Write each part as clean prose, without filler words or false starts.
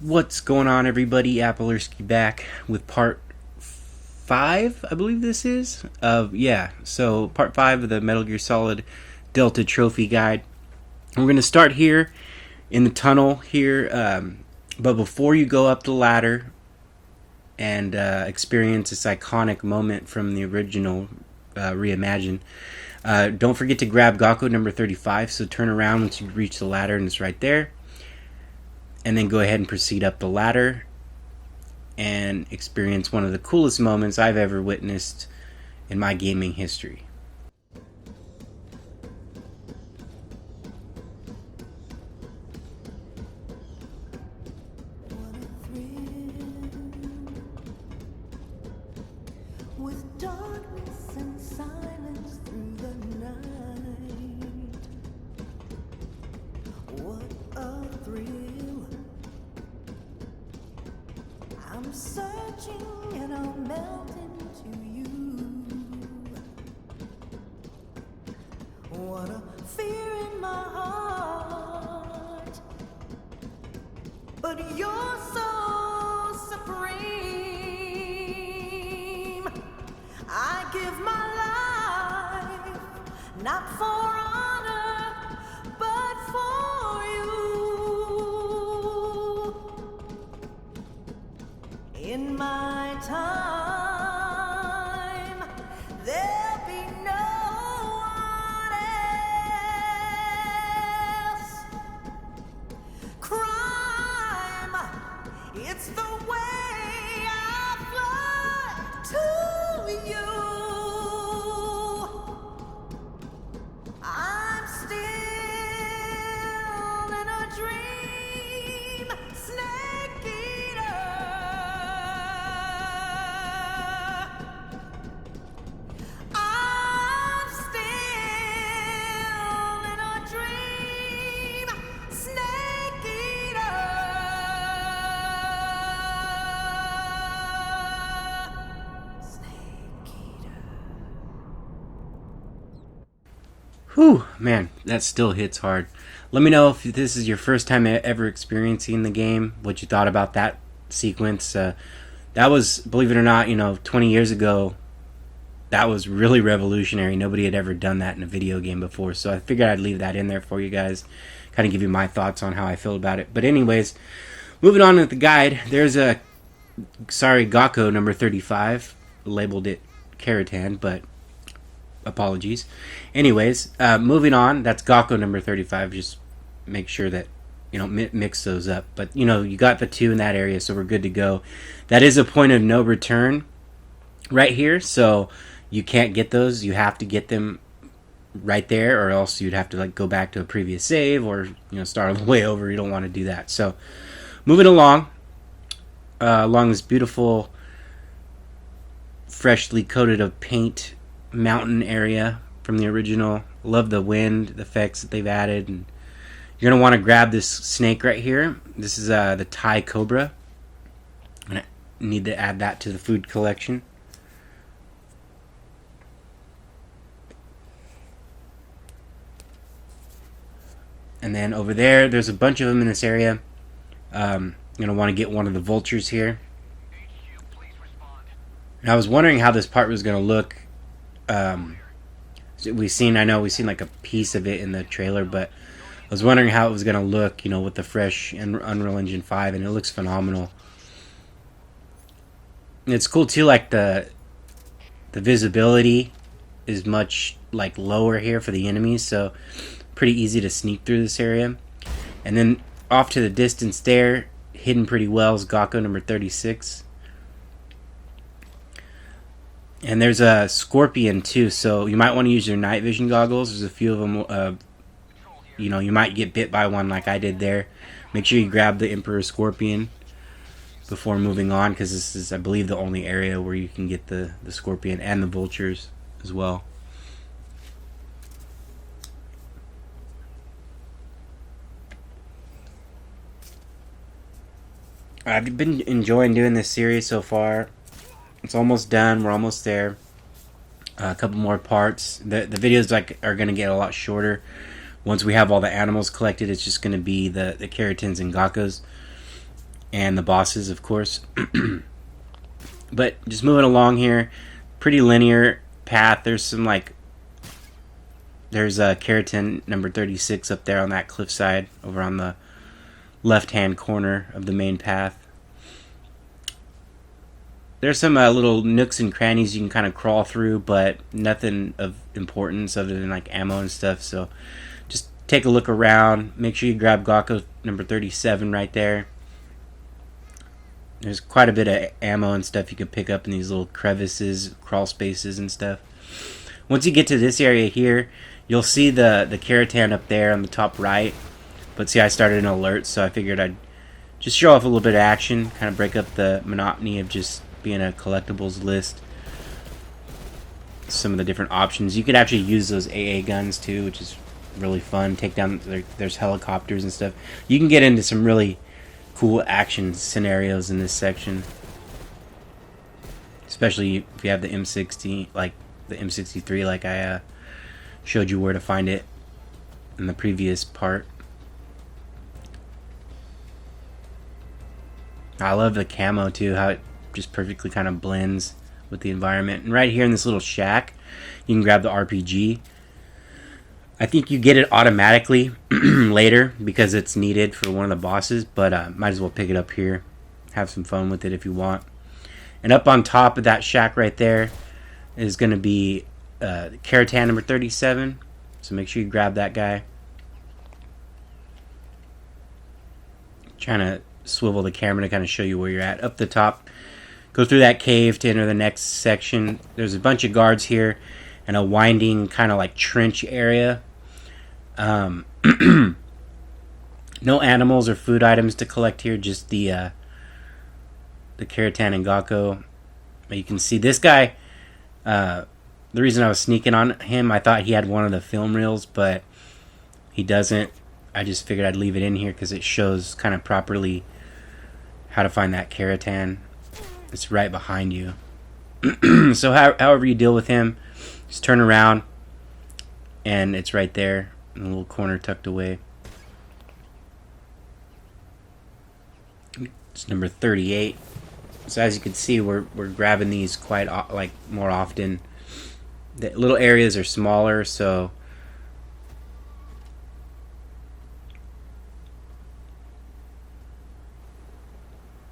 What's going on, everybody? Applerski back with part 5, I believe this is. So part 5 of the Metal Gear Solid Delta Trophy Guide. We're going to start here in the tunnel here, but before you go up the ladder and experience this iconic moment from the original Reimagine, don't forget to grab Gakko number 35, so turn around once you reach the ladder and it's right there. And then go ahead and proceed up the ladder and experience one of the coolest moments I've ever witnessed in my gaming history. With darkness and silence through the night, what a thrill. I'm searching and I'll melt into you. What a fear in my heart, but you're so supreme. I give my life, not for honor, but for you. In my time, there'll be no one else. Crime, it's the way I fly to you. I'm still in a dream, snake eater. I'm still in a dream, snake eater. Snake eater. Whew, man, that still hits hard. Let me know if this is your first time ever experiencing the game, what you thought about that sequence. That was, believe it or not, 20 years ago, that was really revolutionary. Nobody had ever done that in a video game before, so I figured I'd leave that in there for you guys, kind of give you my thoughts on how I feel about it. But anyways, moving on with the guide, there's Gakko number 35, labeled it Keratin, but apologies. Anyways, moving on, that's Gakko number 35, just make sure that you don't mix those up. But, you got the 2 in that area, so we're good to go. That is a point of no return right here, so you can't get those. You have to get them right there, or else you'd have to go back to a previous save, or start all the way over. You don't want to do that. So moving along this beautiful freshly coated of paint mountain area from the original. Love the wind, the effects that they've added. And you're going to want to grab this snake right here. This is the Thai Cobra. I'm going to need to add that to the food collection. And then over there's a bunch of them in this area. You're going to want to get one of the vultures here. And I was wondering how this part was going to look. We've seen like a piece of it in the trailer, but I was wondering how it was going to look, with the fresh Unreal Engine 5, and it looks phenomenal. And it's cool too, like the visibility is much lower here for the enemies, so pretty easy to sneak through this area. And then off to the distance there, hidden pretty well, is Gakko number 36. And there's a scorpion too, so you might want to use your night vision goggles. There's a few of them. You might get bit by one like I did there. Make sure you grab the Emperor Scorpion before moving on, because this is, I believe, the only area where you can get the scorpion and the vultures as well. I've been enjoying doing this series so far. It's almost done. We're almost there. A couple more parts. The videos are going to get a lot shorter. Once we have all the animals collected, it's just going to be the Keratins and Gakkos. and the bosses, of course. But just moving along here, pretty linear path. There's some like, there's a keratin number 36 up there on that cliffside over on the left-hand corner of the main path. There's some little nooks and crannies you can kind of crawl through, but nothing of importance other than like ammo and stuff. So just take a look around. Make sure you grab Gakko number 37 right there. There's quite a bit of ammo and stuff you can pick up in these little crevices, crawl spaces and stuff. Once you get to this area here, you'll see the keratin up there on the top right. But see, I started an alert, so I figured I'd just show off a little bit of action, kind of break up the monotony of just being a collectibles list. Some of the different options. You could actually use those AA guns too, which is really fun. Take down, there's helicopters and stuff. You can get into some really cool action scenarios in this section, especially if you have the M60, like the M63, like I showed you where to find it in the previous part. I love the camo too, how it just perfectly kind of blends with the environment. And right here in this little shack, you can grab the RPG. I think you get it automatically later because it's needed for one of the bosses, but might as well pick it up here. Have some fun with it if you want. And up on top of that shack right there is going to be keratin number 37. So make sure you grab that guy. Trying to swivel the camera to kind of show you where you're at. Up the top, go through that cave to enter the next section. There's a bunch of guards here and a winding kind of like trench area. No animals or food items to collect here, just the keratin and Gakko. But you can see this guy, the reason I was sneaking on him, I thought he had one of the film reels, but he doesn't. I just figured I'd leave it in here because it shows kind of properly how to find that keratin. It's right behind you. So however you deal with him, just turn around and it's right there in the little corner tucked away. It's number 38. So as you can see, we're grabbing these quite like more often. The little areas are smaller, so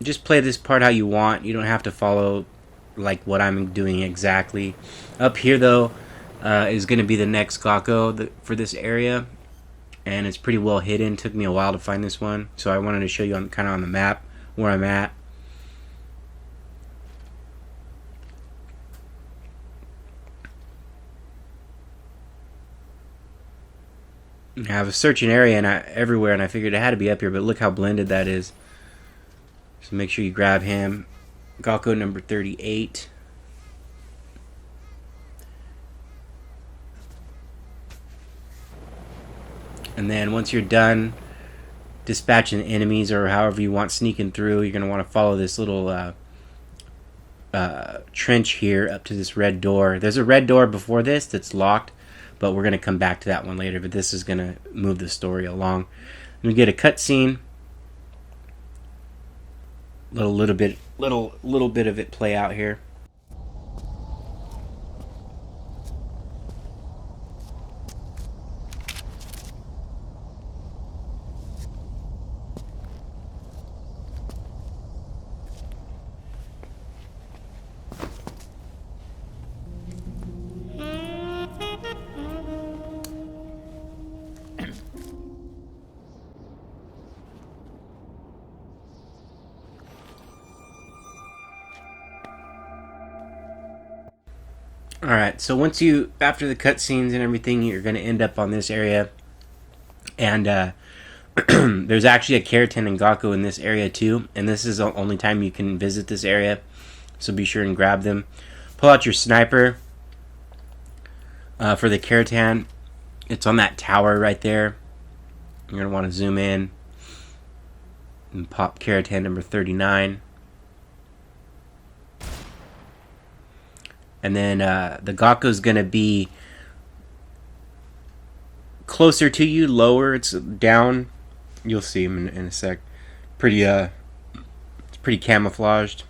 just play this part how you want. You don't have to follow like what I'm doing exactly. Up here though is going to be the next Gakko for this area, and it's pretty well hidden. Took me a while to find this one, so I wanted to show you kind of on the map where I'm at. I was searching area and everywhere, and I figured it had to be up here, but look how blended that is. So make sure you grab him. Gakko number 38. And then once you're done dispatching enemies or however you want sneaking through, you're going to want to follow this little trench here up to this red door. There's a red door before this that's locked, but we're going to come back to that one later. But this is going to move the story along. We get a cutscene. Little bit of it play out here. Alright, so once after the cutscenes and everything, you're going to end up on this area. And there's actually a keratin and Gakko in this area too. And this is the only time you can visit this area. So be sure and grab them. Pull out your sniper for the keratin. It's on that tower right there. You're going to want to zoom in and pop keratin number 39. And then the Gakko's going to be closer to you, lower. It's down. You'll see him in a sec. Pretty pretty camouflaged.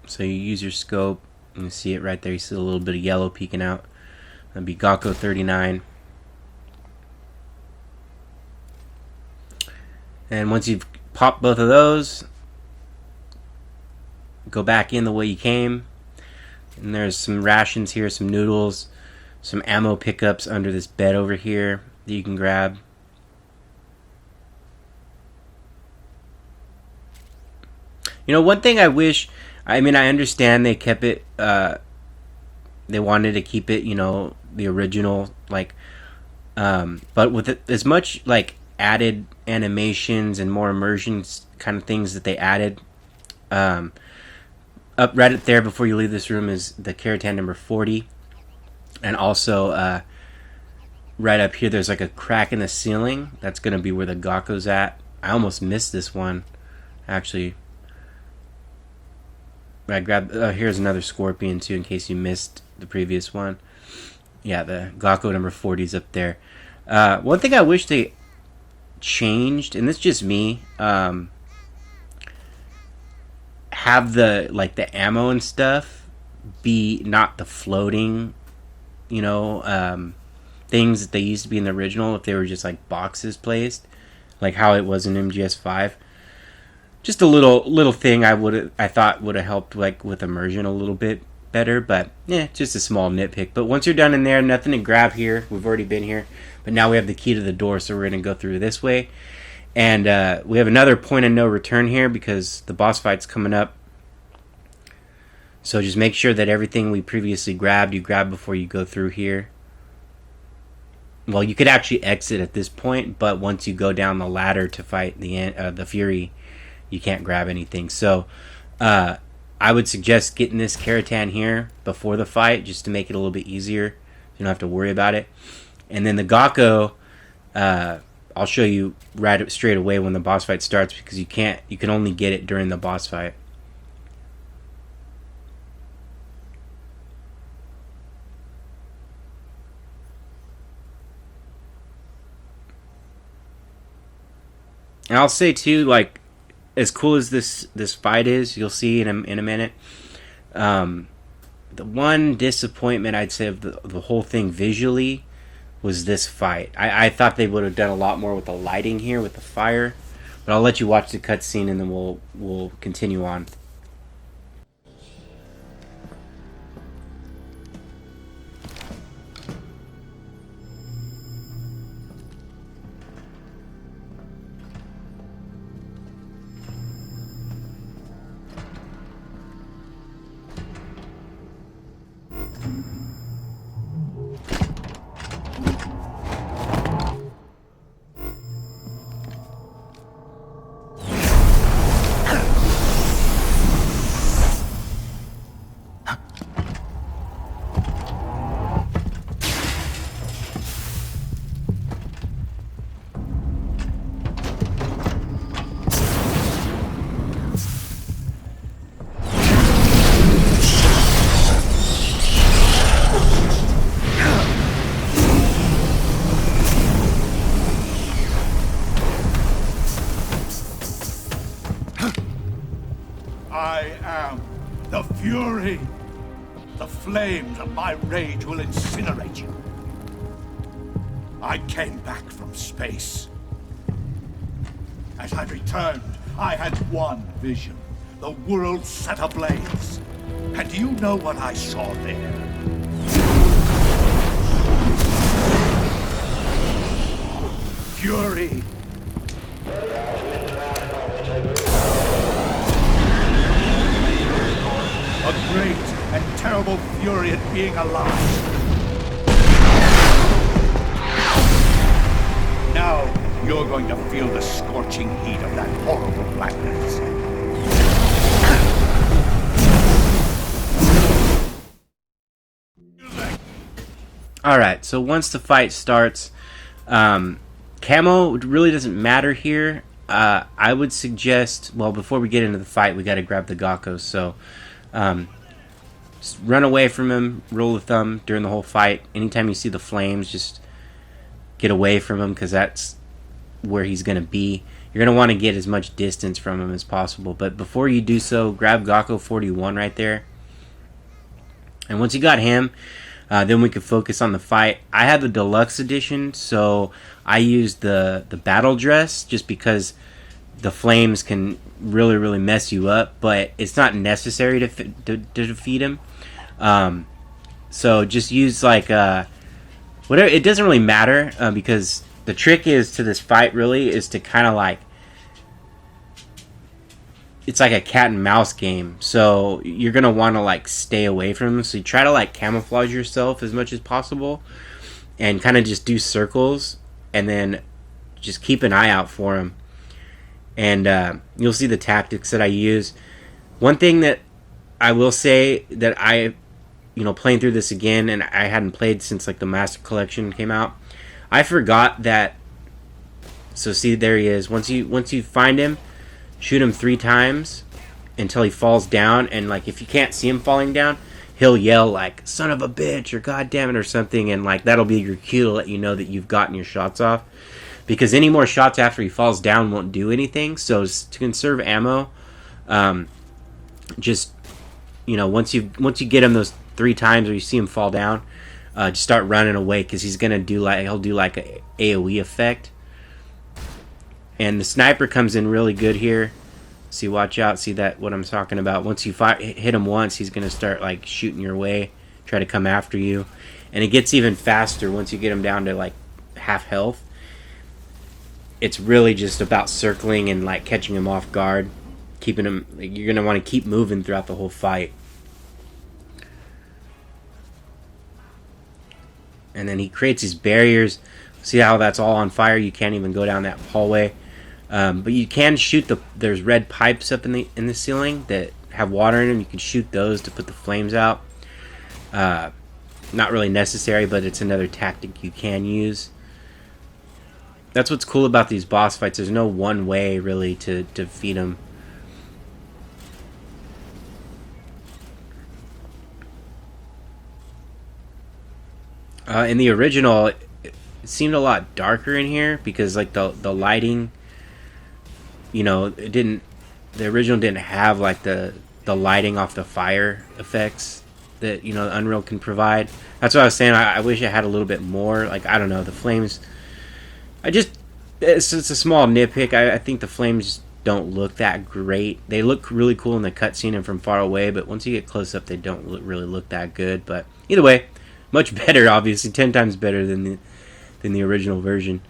So you use your scope, and you see it right there. You see a little bit of yellow peeking out. That'd be Gakko 39. And once you've popped both of those, go back in the way you came. And there's some rations here, some noodles, some ammo pickups under this bed over here that you can grab. You know, one thing I wish, I mean, I understand they kept it, they wanted to keep it, you know, the original, like, but with it, as much, like, added animations and more immersion kind of things that they added, up right there before you leave this room is the Keratan number 40. And also, right up here, there's like a crack in the ceiling. That's going to be where the Gakko's at. I almost missed this one, actually. I grabbed, here's another Scorpion too, in case you missed the previous one. Yeah, the Gakko number 40 is up there. One thing I wish they changed, and this is just me, have the, like, the ammo and stuff be not the floating, you know, things that they used to be in the original. If they were just like boxes placed, like how it was in MGS5. Just a little thing I thought would have helped, like, with immersion a little bit better. But yeah, just a small nitpick. But once you're done in there, nothing to grab here. We've already been here, but now we have the key to the door, so we're gonna go through this way. And we have another point of no return here because the boss fight's coming up. So just make sure that everything we previously grabbed, you grab before you go through here. Well, you could actually exit at this point, but once you go down the ladder to fight the Fury, you can't grab anything. So I would suggest getting this Keratan here before the fight, just to make it a little bit easier. You don't have to worry about it. And then the Gakko, I'll show you right straight away when the boss fight starts, because you can only get it during the boss fight. And I'll say too, like, as cool as this fight is, you'll see in a minute. The one disappointment I'd say of the whole thing visually was this fight. I thought they would have done a lot more with the lighting here, with the fire. But I'll let you watch the cutscene and then we'll continue on. I am the Fury. The flames of my rage will incinerate you. I came back from space. As I returned, I had one vision. The world set ablaze. And do you know what I saw there? Fury. A great and terrible fury at being alive. Now, you're going to feel the scorching heat of that horrible blackness. Alright, so once the fight starts, camo really doesn't matter here. I would suggest, well, before we get into the fight, we got to grab the Gakko. So just run away from him, roll the thumb during the whole fight. Anytime you see the flames, just get away from him because that's where he's going to be. You're going to want to get as much distance from him as possible. But before you do so, grab Gakko 41 right there. And once you got him, then we could focus on the fight. I had the deluxe edition, so I used the battle dress just because the flames can really mess you up, but it's not necessary to defeat him. So just use like whatever. It doesn't really matter because the trick is to this fight really is to kind of like, it's like a cat and mouse game. So you're gonna want to like stay away from him. So you try to like camouflage yourself as much as possible, and kind of just do circles, and then just keep an eye out for him. And you'll see the tactics that I use. One thing that I will say that playing through this again, and I hadn't played since like the Master Collection came out, I forgot that. So see, there he is. Once you find him, shoot him 3 times until he falls down, and like if you can't see him falling down, he'll yell like "son of a bitch" or "god damn it" or something, and like that'll be your cue to let you know that you've gotten your shots off. Because any more shots after he falls down won't do anything. So to conserve ammo, just once you get him those 3 times, or you see him fall down, just start running away, because he'll do like a AOE effect. And the sniper comes in really good here. See, watch out. See that what I'm talking about? Once you hit him once, he's gonna start like shooting your way, try to come after you, and it gets even faster once you get him down to like half health. It's really just about circling and like catching him off guard, keeping him. Like, you're gonna want to keep moving throughout the whole fight. And then he creates these barriers. See how that's all on fire? You can't even go down that hallway. But you can shoot there's red pipes up in the ceiling that have water in them. You can shoot those to put the flames out. Not really necessary, but it's another tactic you can use. That's what's cool about these boss fights. There's no one way really to defeat them. In the original, it seemed a lot darker in here because like the lighting, the original didn't have like the lighting off the fire effects that Unreal can provide. That's what I was saying. I wish it had a little bit more. Like, I don't know, the flames. It's a small nitpick. I think the flames don't look that great. They look really cool in the cutscene and from far away, but once you get close up, they don't really look that good. But either way, much better, obviously, 10 times better than the original version.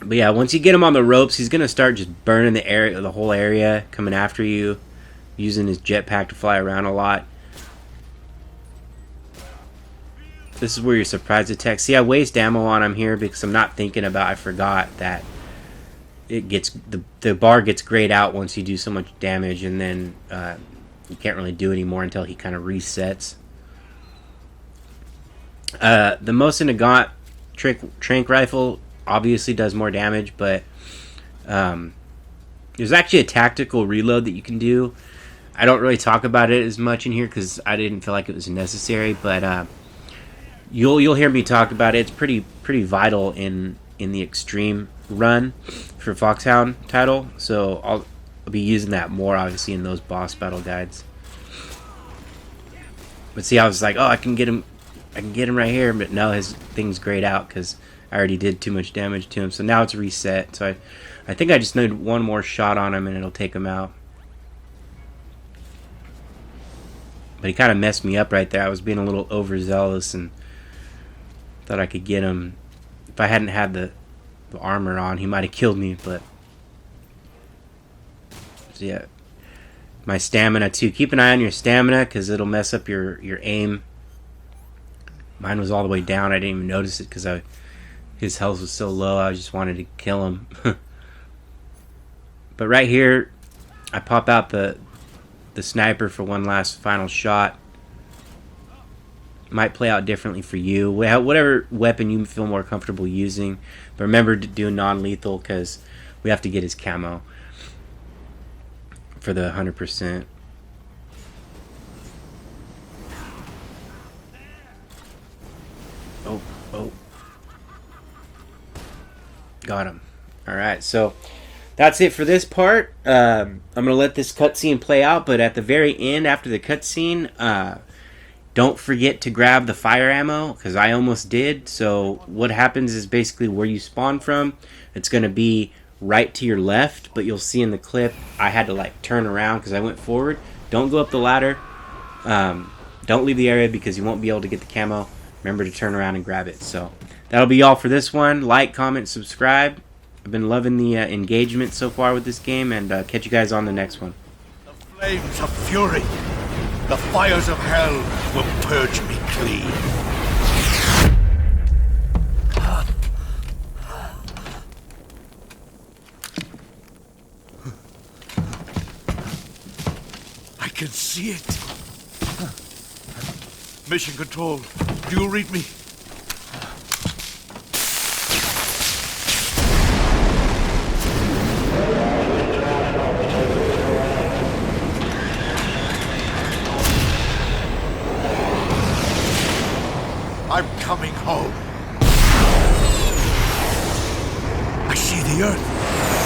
But yeah, once you get him on the ropes, he's gonna start just burning the whole area, coming after you, using his jetpack to fly around a lot. This is where your surprise attack. See, I waste ammo on him here because I'm not thinking about. I forgot that it gets the bar gets grayed out once you do so much damage, and then you can't really do anymore until he kind of resets. The Mosin Nagant trank rifle obviously does more damage, but there's actually a tactical reload that you can do. I don't really talk about it as much in here because I didn't feel like it was necessary, but you'll hear me talk about it. It's pretty vital in the extreme run for Foxhound title, so I'll be using that more obviously in those boss battle guides. But see, I was like, oh, I can get him right here, but no, his thing's grayed out because I already did too much damage to him. So now it's reset. So I think I just need one more shot on him and it'll take him out. But he kind of messed me up right there. I was being a little overzealous and thought I could get him. If I hadn't had the armor on, he might have killed me. But so yeah, my stamina too. Keep an eye on your stamina because it'll mess up your aim. Mine was all the way down. I didn't even notice it because his health was so low. I just wanted to kill him. But right here, I pop out the sniper for one last final shot. Might play out differently for you. Whatever weapon you feel more comfortable using. But remember to do non-lethal because we have to get his camo for the 100%. Oh. Got him. All right, so that's it for this part. I'm gonna let this cutscene play out, but at the very end, after the cutscene, don't forget to grab the fire ammo, because I almost did. So what happens is basically where you spawn from, it's gonna be right to your left, but you'll see in the clip I had to like turn around because I went forward. Don't go up the ladder. Don't leave the area because you won't be able to get the camo. Remember to turn around and grab it. So that'll be all for this one. Like, comment, subscribe. I've been loving the engagement so far with this game, and catch you guys on the next one. The flames of fury, the fires of hell will purge me clean. I can see it. Mission Control, do you read me? I'm coming home. I see the earth.